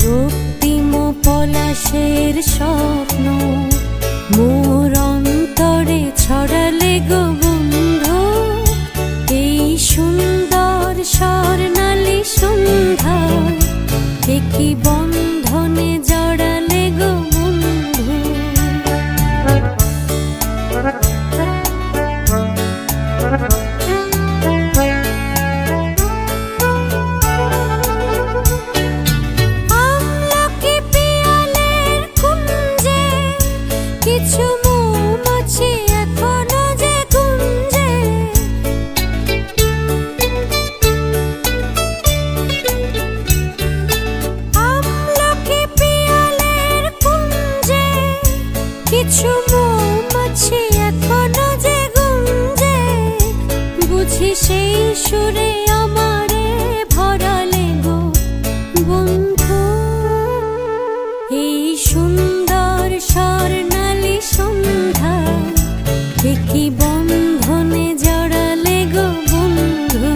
রক্তিম পলাশের স্বপ্ন মোর অন্তরে ছড়ালে গো বন্ধু, এই সুন্দর স্বর্ণালী সন্ধ্যায় কি বন্ধনে জড়ালে গো বন্ধু। আমলকি পিয়ালের কুঞ্জে কিছু মৌমাছি এখনো যে গুঞ্জে, আমলকি পিয়ালের কুঞ্জে কিছু মৌমাছি এখনো যে গুঞ্জে, বুঝি সেই সুরে আমারে ভরালে গো বন্ধু, এই সুন্দর স্বর্ণালী সন্ধ্যা কি বন্ধনে জড়ালে গো বন্ধু।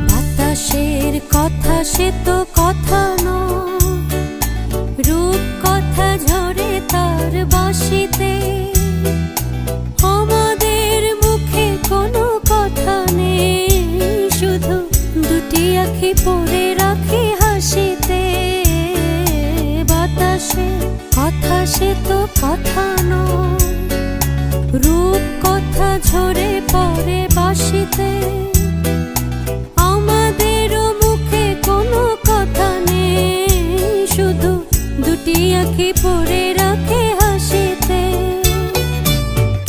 বাতাসের কথা সে তো কথা নয়, রূপ কথা ঝরে তার বাঁশিতে, আমাদের মুখে কোনো কথা নেই, শুধু দুটি আঁখি পড়ে রাখি হাসিতে। বাতাসের কথা সে তো কথা নয়, রূপ কথা ঝরে পড়ে বাঁশিতে, আমাদেরও মুখে কোনো কথা নেই, শুধু দুটি আঁখি পড়ে রাখে হাসিতে।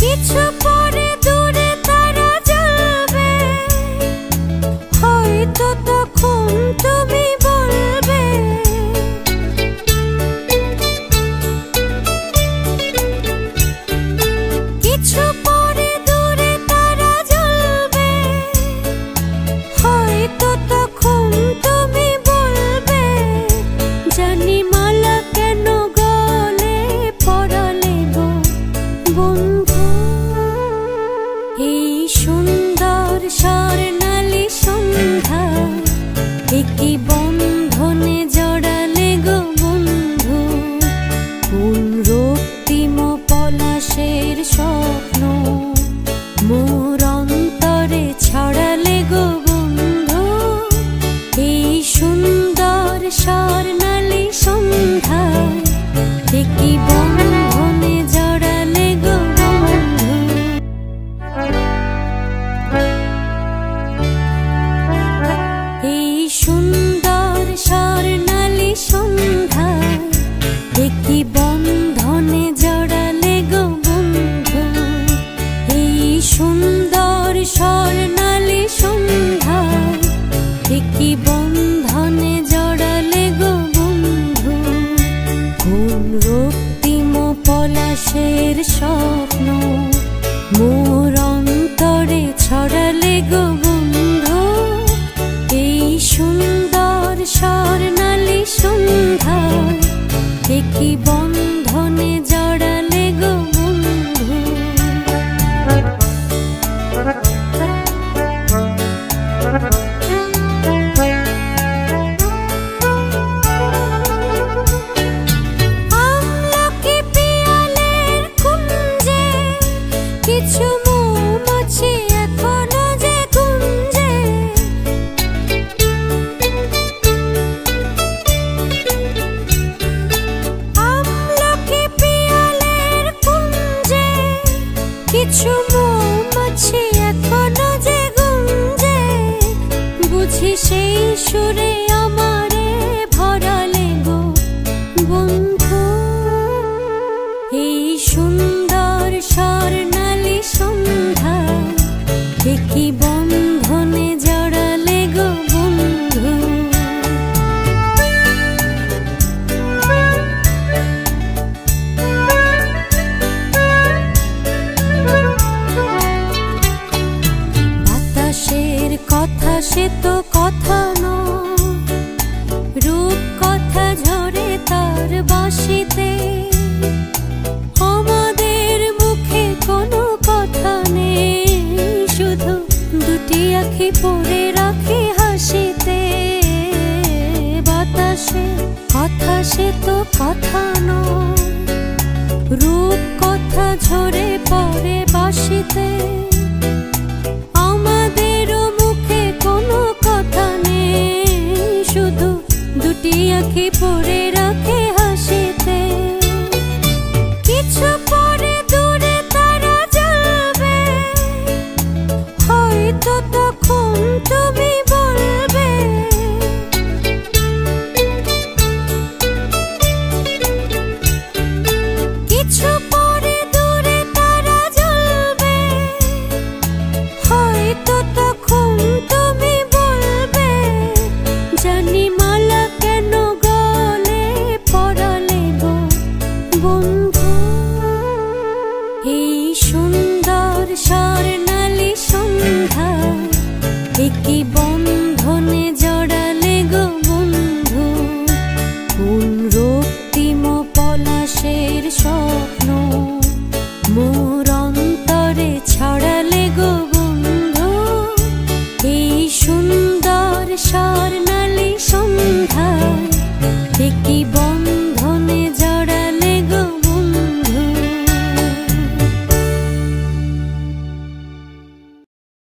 কিছু পরে দূরে তারা জ্বলবে, হয়তো তখন তুমি বলবে, কিছু পরে দূরে তারা জ্বলবে, হয়তো তখন তুমি বলবে, জানি মালা কেন গলে পড়ালে গো বন্ধু, এই সুন্দর স্বর্ণালী সন্ধ্যা কি বন্ধনে জড়ালে গো বন্ধু। কোন রক্তিম পলাশের স্বপ্ন মোর অন্তরে ছড়ালে গো বন্ধু, এই সুন্দর স্বর্ণালী সন্ধ্যা কি বন্ধনে জড়ালে গো বন্ধু। এই সুন্দর স্বর্ণালী সন্ধ্যা কি বন্ধনে জড়ালে গো বন্ধু, এই সুন্দর স্বর্ণালী সন্ধ্যা কি বন্ধনে জড়ালে গো বন্ধু। কোন রক্তিম পলাশের স্বপ্ন মোর অন্তরে ছড়ালে গো বন্ধু, এই সুন্দর স্বর্ণালী সন্ধ্যা কি বন্ধনে জড়ালে গো বন্ধু। আমলকি পিয়ালের কুঞ্জে কিছু মৌমাছি এখনো যে গুঞ্জে, আমলকি পিয়ালের কুঞ্জে কিছু মৌমাছি এখনো যে গুঞ্জে, বুঝি সেই সুরে আমারে ভরালে গো বন্ধু, এই সুন্দর স্বর্ণালী সন্ধ্যা কি বন্ধনে জড়ালে গো বন্ধু। সে তো কথা নয়, রূপ কথা ঝরে পড়ে বাঁশিতে।